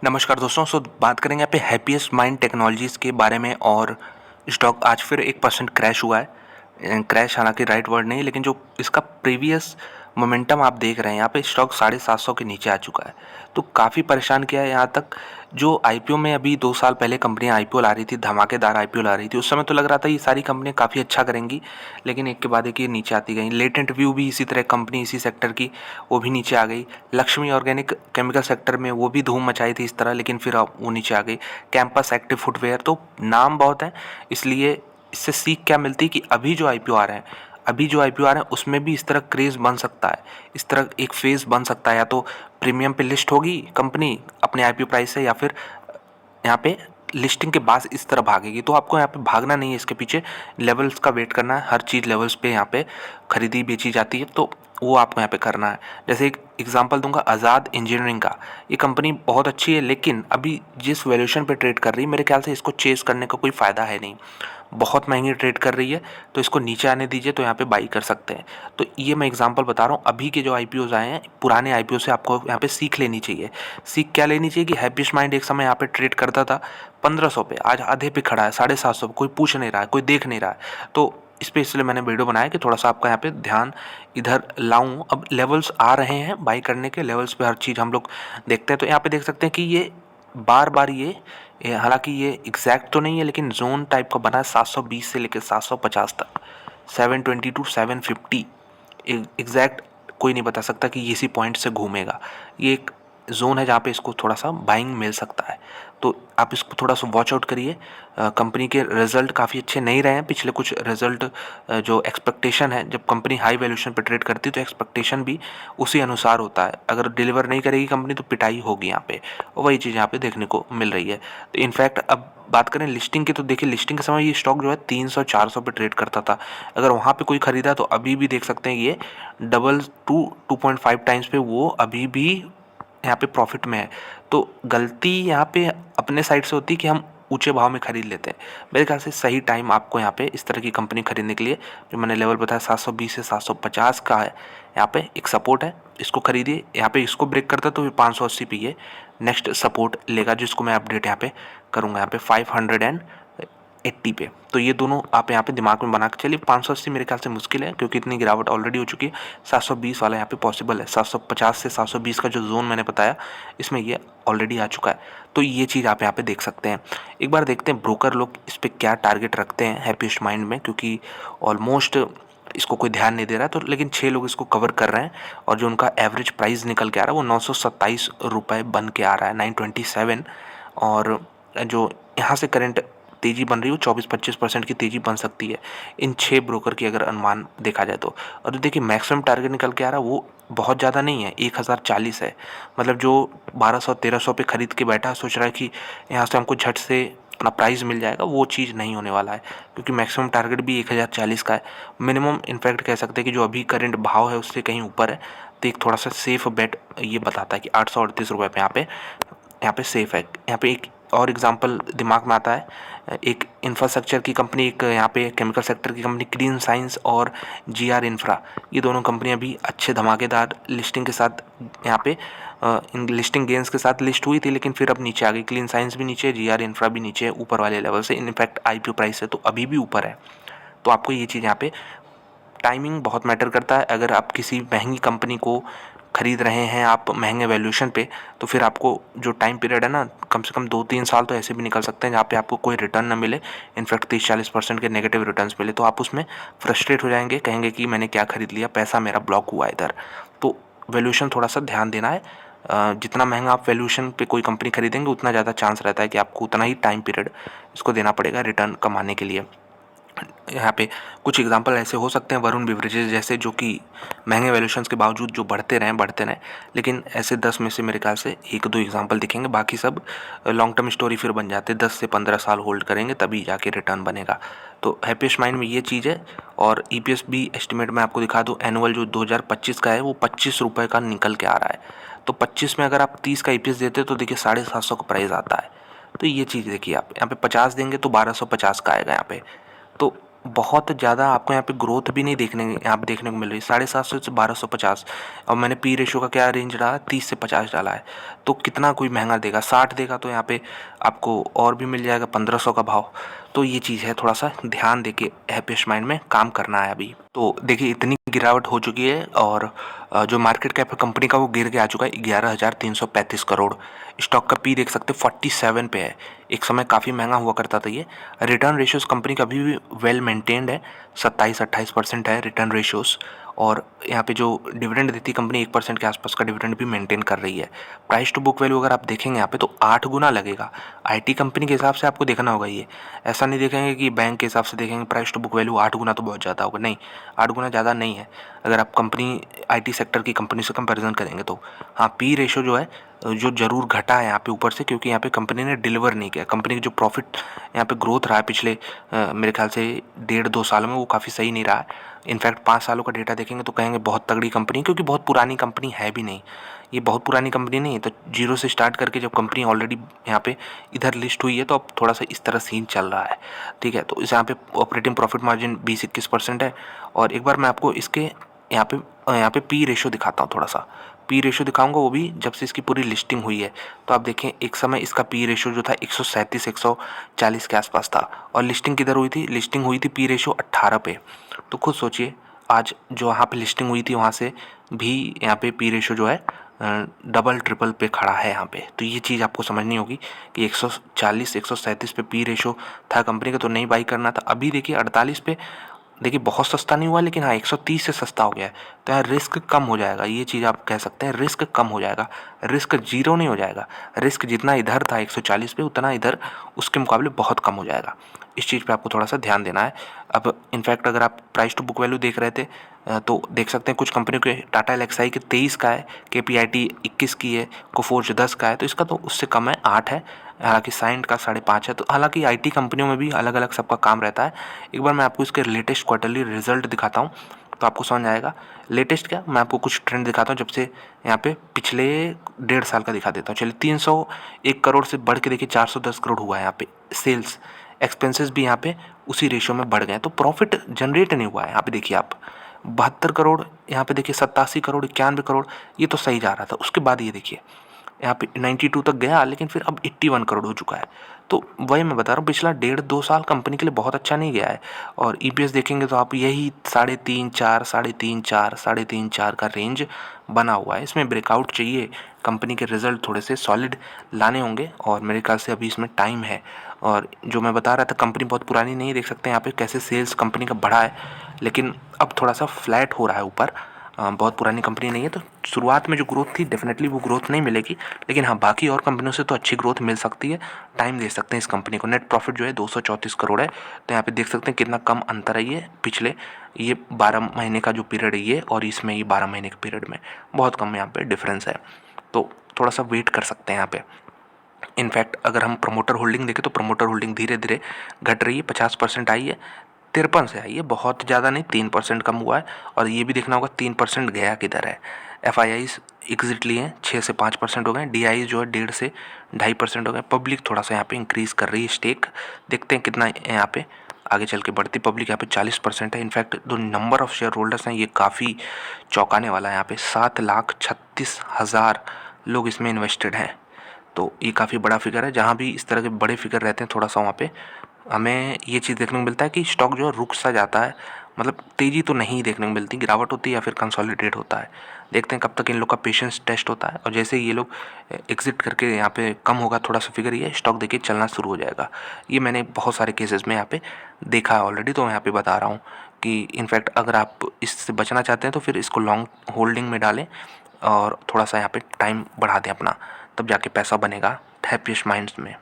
नमस्कार दोस्तों। बात करेंगे यहाँ पे हैप्पीएस्ट माइंड टेक्नोलॉजीज़ के बारे में। और स्टॉक आज फिर 1% क्रैश हुआ है। क्रैश हालांकि राइट वर्ड नहीं, लेकिन जो इसका प्रीवियस मोमेंटम आप देख रहे हैं, यहाँ पे स्टॉक 750 के नीचे आ चुका है। तो काफ़ी परेशान किया है। यहाँ तक जो आईपीओ में अभी 2 साल पहले कंपनियां आईपीओ ला रही थी, धमाकेदार आईपीओ ला रही थी, उस समय तो लग रहा था ये सारी कंपनियां काफ़ी अच्छा करेंगी, लेकिन एक के बाद एक ये नीचे आती गई। लेटेंट व्यू भी इसी तरह कंपनी इसी सेक्टर की, वो भी नीचे आ गई। लक्ष्मी ऑर्गेनिक केमिकल सेक्टर में वो भी धूम मचाई थी इस तरह, लेकिन फिर अब वो नीचे आ गई। कैंपस एक्टिव फुटवेयर, तो नाम बहुत है, इसलिए इससे सीख क्या मिलती है कि अभी जो आईपीओ आ रहे हैं उसमें भी इस तरह क्रेज़ बन सकता है, इस तरह एक फेज़ बन सकता है। या तो प्रीमियम पे लिस्ट होगी कंपनी अपने आईपीओ प्राइस से, या फिर यहाँ पे लिस्टिंग के बाद इस तरह भागेगी। तो आपको यहाँ पे भागना नहीं है, इसके पीछे लेवल्स का वेट करना है। हर चीज़ लेवल्स पे यहाँ पे खरीदी बेची जाती है, तो वो आपको यहाँ पे करना है। जैसे एक एग्जांपल दूंगा, आज़ाद इंजीनियरिंग का। ये कंपनी बहुत अच्छी है, लेकिन अभी जिस वैल्यूएशन पे ट्रेड कर रही है, मेरे ख्याल से इसको चेस करने का कोई फ़ायदा है नहीं। बहुत महंगी ट्रेड कर रही है, तो इसको नीचे आने दीजिए, तो यहाँ पे बाई कर सकते हैं। तो ये मैं एग्जांपल बता रहा हूँ। अभी के जो आईपीओज आए हैं, पुराने आईपीओ से आपको यहाँ पे सीख लेनी चाहिए। सीख क्या लेनी चाहिए कि हैप्पीएस्ट माइंड एक समय यहाँ पे ट्रेड करता था 1500 पे, आज आधे पे खड़ा है 750 पे। कोई पूछ नहीं रहा है, कोई देख नहीं रहा है। तो इस पे इसलिए मैंने वीडियो बनाया कि थोड़ा सा आपका यहाँ पे ध्यान इधर लाऊं। अब लेवल्स आ रहे हैं बाई करने के, लेवल्स पे हर चीज़ हम लोग देखते हैं। तो यहाँ पे देख सकते हैं कि ये बार बार हालांकि ये एग्जैक्ट तो नहीं है, लेकिन जोन टाइप का बना है 720 से लेकर 750 तक, 720 टू 750। एग्जैक्ट कोई नहीं बता सकता कि इसी पॉइंट से घूमेगा। ये एक जोन है जहाँ पे इसको थोड़ा सा बाइंग मिल सकता है, तो आप इसको थोड़ा सा वॉच आउट करिए। कंपनी के रिजल्ट काफ़ी अच्छे नहीं रहे हैं पिछले कुछ रिजल्ट। जो एक्सपेक्टेशन है, जब कंपनी हाई वैल्यूएशन पे ट्रेड करती है तो एक्सपेक्टेशन भी उसी अनुसार होता है। अगर डिलीवर नहीं करेगी कंपनी तो पिटाई होगी यहाँ पे, और वही चीज़ यहाँ पे देखने को मिल रही है। तो इनफैक्ट अब बात करें लिस्टिंग की, तो देखिए लिस्टिंग के समय ये स्टॉक जो है 300-400 पे ट्रेड करता था। अगर वहाँ पे कोई खरीदा तो अभी भी देख सकते हैं ये 2.5 टाइम्स पे वो अभी भी यहाँ पे प्रॉफिट में है। तो गलती यहाँ पे अपने साइड से होती है कि हम ऊंचे भाव में खरीद लेते हैं। मेरे ख्याल से सही टाइम आपको यहाँ पे इस तरह की कंपनी खरीदने के लिए, जो मैंने लेवल बताया 720 से 750 का है, यहाँ पे एक सपोर्ट है, इसको खरीदिए। यहाँ पे इसको ब्रेक करता तो 580 पे ये नेक्स्ट सपोर्ट लेगा, जिसको मैं अपडेट यहाँ पे करूँगा यहाँ पे 580 पे। तो ये दोनों आप यहाँ पे दिमाग में बना के चलिए। 580 मेरे ख्याल से मुश्किल है, क्योंकि इतनी गिरावट ऑलरेडी हो चुकी है। 720 वाला यहाँ पे पॉसिबल है। 750 से 720 का जो जोन मैंने बताया, इसमें ये ऑलरेडी आ चुका है। तो ये चीज़ आप यहाँ पे देख सकते हैं। एक बार देखते हैं ब्रोकर लोग इस पर क्या टारगेट रखते हैं हैप्पीएस्ट माइंड में, क्योंकि ऑलमोस्ट इसको कोई ध्यान नहीं दे रहा है। तो लेकिन 6 लोग इसको कवर कर रहे हैं, और जो उनका एवरेज प्राइस निकल के आ रहा है वो 927 रुपये बन के आ रहा है, 927। और जो यहाँ से करंट तेज़ी बन रही है वो 24-25% की तेज़ी बन सकती है इन 6 ब्रोकर की, अगर अनुमान देखा जाए तो। और देखिए मैक्सिमम टारगेट निकल के आ रहा है वो बहुत ज़्यादा नहीं है, 1040 है। मतलब जो 1200-1300 पे खरीद के बैठा सोच रहा है कि यहाँ से हमको झट से अपना प्राइस मिल जाएगा, वो चीज़ नहीं होने वाला है, क्योंकि मैक्सिमम टारगेट भी 1040 का है। मिनिमम इनफैक्ट कह सकते हैं कि जो अभी करंट भाव है उससे कहीं ऊपर है। तो एक थोड़ा सा सेफ बेट ये बताता है कि 838 रुपये पे यहाँ पे सेफ है। यहाँ पे एक और एग्जांपल दिमाग में आता है, एक इंफ्रास्ट्रक्चर की कंपनी, एक यहाँ पे केमिकल सेक्टर की कंपनी क्लीन साइंस और जीआर इंफ्रा, ये दोनों कंपनियाँ भी अच्छे धमाकेदार लिस्टिंग के साथ यहाँ पे इन लिस्टिंग गेंस के साथ लिस्ट हुई थी, लेकिन फिर अब नीचे आ गई। क्लीन साइंस भी नीचे, जीआर इंफ्रा भी नीचे, ऊपर वाले लेवल से। इनफैक्ट आईपीओ प्राइस है तो अभी भी ऊपर है। तो आपको ये चीज़ यहाँ पे टाइमिंग बहुत मैटर करता है। अगर आप किसी महंगी कंपनी को खरीद रहे हैं आप महंगे वैल्यूएशन पे, तो फिर आपको जो टाइम पीरियड है ना, कम से कम 2-3 साल तो ऐसे भी निकल सकते हैं जहाँ पे आपको कोई रिटर्न ना मिले, इनफैक्ट 30-40% के नेगेटिव रिटर्न्स मिले। तो आप उसमें फ्रस्ट्रेट हो जाएंगे, कहेंगे कि मैंने क्या खरीद लिया, पैसा मेरा ब्लॉक हुआ इधर। तो वैल्यूएशन थोड़ा सा ध्यान देना है। जितना महंगा आप वैल्यूएशन पे कोई कंपनी खरीदेंगे, उतना ज़्यादा चांस रहता है कि आपको उतना ही टाइम पीरियड इसको देना पड़ेगा रिटर्न कमाने के लिए। यहाँ पे कुछ एग्जांपल ऐसे हो सकते हैं वरुण बेवरेजेस जैसे, जो कि महंगे वैल्यूएशंस के बावजूद जो बढ़ते रहें, लेकिन ऐसे 10 में से मेरे ख्याल से 1-2 एग्जांपल दिखेंगे। बाकी सब लॉन्ग टर्म स्टोरी फिर बन जाते हैं, 10 से 15 साल होल्ड करेंगे तभी जाके रिटर्न बनेगा। तो हैप्पीएस्ट माइंड में ये चीज़ है। और ईपीएस भी एस्टिमेट में आपको दिखा दूँ, एनुअल जो 2025 का है वो 25 रुपये का निकल के आ रहा है। तो 25 में अगर आप 30 का ईपीएस देते तो देखिए 750 का प्राइस आता है। तो ये चीज़ देखिए, आप यहाँ पे 50 देंगे तो 1250 का आएगा यहाँ पे। तो बहुत ज़्यादा आपको यहाँ पे ग्रोथ भी नहीं देखने को मिल रही है। 750 से 1250 और मैंने पी रेशियो का क्या रेंज डाला, 30 से 50 डाला है। तो कितना कोई महंगा देगा, 60 देगा तो यहाँ पे आपको और भी मिल जाएगा 1500 का भाव। तो ये चीज़ है, थोड़ा सा ध्यान देके हैप्पीस्ट माइंड में काम करना है अभी। तो देखिए इतनी गिरावट हो चुकी है और जो मार्केट कैप है कंपनी का वो गिर के आ चुका है 11,335 करोड़। स्टॉक का पी देख सकते 47 पे है। एक समय काफ़ी महंगा हुआ करता था ये। रिटर्न रेशियोज़ कंपनी का अभी भी वेल मेंटेन्ड है, 27-28% है रिटर्न रेशियोज़। और यहाँ पे जो डिविडेंड देती कंपनी 1% के आसपास का डिविडेंड भी मेंटेन कर रही है। प्राइस टू बुक वैल्यू अगर आप देखेंगे यहाँ पे तो 8 गुना लगेगा। आईटी कंपनी के हिसाब से आपको देखना होगा ये, ऐसा नहीं देखेंगे कि बैंक के हिसाब से देखेंगे प्राइस टू बुक वैल्यू 8 गुना तो बहुत ज़्यादा होगा, नहीं 8 गुना ज़्यादा नहीं है अगर आप कंपनी आईटी सेक्टर की कंपनी से कंपैरिजन करेंगे तो। हाँ, पी रेशो जो है जो ज़रूर घटा है यहाँ पे ऊपर से, क्योंकि यहाँ पे कंपनी ने डिलीवर नहीं किया। कंपनी की जो प्रॉफिट यहाँ पे ग्रोथ रहा है पिछले मेरे ख्याल से 1.5-2 सालों में, वो काफ़ी सही नहीं रहा है। इनफैक्ट 5 सालों का डेटा देखेंगे तो कहेंगे बहुत तगड़ी कंपनी, क्योंकि बहुत पुरानी कंपनी है भी नहीं, ये बहुत पुरानी कंपनी नहीं है। तो जीरो से स्टार्ट करके जब कंपनी ऑलरेडी यहाँ पे इधर लिस्ट हुई है तो अब थोड़ा सा इस तरह सीन चल रहा है, ठीक है। तो इस यहाँ पे ऑपरेटिंग प्रॉफिट मार्जिन 20-21% है। और एक बार मैं आपको इसके यहाँ पे पी रेशो दिखाता हूँ, थोड़ा सा पी रेशो दिखाऊंगा, वो भी जब से इसकी पूरी लिस्टिंग हुई है। तो आप देखें एक समय इसका पी रेशो जो था 137-140 के आसपास था, और लिस्टिंग किधर हुई थी, लिस्टिंग हुई थी पी रेशो 18 पे। तो खुद सोचिए आज जो वहाँ पे लिस्टिंग हुई थी वहाँ से भी यहाँ पे पी रेशो जो है डबल ट्रिपल पे खड़ा है यहाँ पे। तो ये चीज़ आपको समझनी होगी कि 140-137 पे पी रेशो था कंपनी का, तो नहीं बाई करना था। अभी देखिए 48 पे, देखिए बहुत सस्ता नहीं हुआ लेकिन हाँ 130 से सस्ता हो गया है। तो यहाँ रिस्क कम हो जाएगा, ये चीज़ आप कह सकते हैं, रिस्क कम हो जाएगा। रिस्क जीरो नहीं हो जाएगा, रिस्क जितना इधर था 140 पे उतना इधर उसके मुकाबले बहुत कम हो जाएगा। इस चीज़ पे आपको थोड़ा सा ध्यान देना है। अब इनफैक्ट अगर आप प्राइस टू बुक वैल्यू देख रहे थे तो देख सकते हैं कुछ कंपनियों के, टाटा एलेक्साई के 23 का है, KPIT 21 की है, कोफोर्ज 10 का है, तो इसका तो उससे कम है, 8 है। हालांकि साइंट का 5.5 है। तो हालांकि आईटी कंपनियों में भी अलग अलग सबका काम रहता है। एक बार मैं आपको इसके लेटेस्ट क्वार्टरली रिजल्ट दिखाता हूँ तो आपको समझ आएगा। लेटेस्ट क्या, मैं आपको कुछ ट्रेंड दिखाता हूँ जब से यहाँ पे पिछले 1.5 साल का दिखा देता हूँ। चलिए 301 करोड़ से बढ़ के देखिए 410 करोड़ हुआ है यहाँ पे सेल्स। एक्सपेंसेस भी यहाँ पे उसी रेशियो में बढ़ गए हैं, तो प्रॉफिट जनरेट नहीं हुआ है। यहाँ पे देखिए आप 72 करोड़, यहाँ पे देखिए 87 करोड़, 91 करोड़, ये तो सही जा रहा था। उसके बाद ये देखिए यहाँ पे 92 तक गया लेकिन फिर अब 81 करोड़ हो चुका है। तो वही मैं बता रहा हूँ, पिछला 1.5-2 साल कंपनी के लिए बहुत अच्छा नहीं गया है। और EPS देखेंगे तो आप यही 3.5-4, 3.5-4, 3.5-4 का रेंज बना हुआ है। इसमें ब्रेकआउट चाहिए, कंपनी के रिजल्ट थोड़े से सॉलिड लाने होंगे और मेरे ख्याल से अभी इसमें टाइम है। और जो मैं बता रहा था कंपनी बहुत पुरानी नहीं है, देख सकते हैं यहाँ पे कैसे सेल्स कंपनी का बढ़ा है, लेकिन अब थोड़ा सा फ्लैट हो रहा है ऊपर। बहुत पुरानी कंपनी नहीं है, तो शुरुआत में जो ग्रोथ थी डेफिनेटली वो ग्रोथ नहीं मिलेगी, लेकिन हाँ बाकी और कंपनियों से तो अच्छी ग्रोथ मिल सकती है। टाइम दे सकते हैं इस कंपनी को। नेट प्रॉफिट जो है 234 करोड़ है, तो यहाँ पे देख सकते हैं कितना कम अंतर है ये पिछले, ये 12 महीने का जो पीरियड है ये, और इसमें ये 12 महीने के पीरियड में बहुत कम यहाँ पे डिफरेंस है। तो थोड़ा सा वेट कर सकते हैं यहाँ पे। इनफैक्ट अगर हम प्रमोटर होल्डिंग देखें तो प्रमोटर होल्डिंग धीरे धीरे घट रही है, 50% आई है, 53 से आई है, बहुत ज़्यादा नहीं, 3% कम हुआ है। और ये भी देखना होगा 3% गया किधर है। FIIs एग्जिट लिए 6 से 5% हो गए, DIs जो है 1.5 से 2.5% हो गए। पब्लिक थोड़ा सा यहाँ पे इंक्रीज़ कर रही है स्टेक, देखते हैं कितना यहाँ पे आगे चल के बढ़ती। पब्लिक यहाँ पे 40% है। इनफैक्ट जो नंबर ऑफ़ शेयर होल्डर्स हैं ये काफ़ी चौंकाने वाला है, यहाँ पे 7,36,000 लोग इसमें इन्वेस्टेड हैं। तो ये काफ़ी बड़ा फिगर है। जहाँ भी इस तरह के बड़े फिगर रहते हैं थोड़ा सा वहाँ पे हमें ये चीज़ देखने को मिलता है कि स्टॉक जो है रुक सा जाता है, मतलब तेज़ी तो नहीं देखने को मिलती, गिरावट होती है या फिर कंसोलिडेट होता है। देखते हैं कब तक इन लोग का पेशेंस टेस्ट होता है, और जैसे ही ये लोग एग्जिट करके यहाँ पे कम होगा थोड़ा सा फिगर, ये स्टॉक देखिए चलना शुरू हो जाएगा। ये मैंने बहुत सारे केसेस में यहाँ पे देखा है ऑलरेडी, तो मैं यहाँ पे बता रहा हूँ कि इनफैक्ट अगर आप इससे बचना चाहते हैं तो फिर इसको लॉन्ग होल्डिंग में डालें और थोड़ा सा यहाँ पे टाइम बढ़ा दें अपना, तब जाके पैसा बनेगा हैप्पीएस्ट माइंड्स में।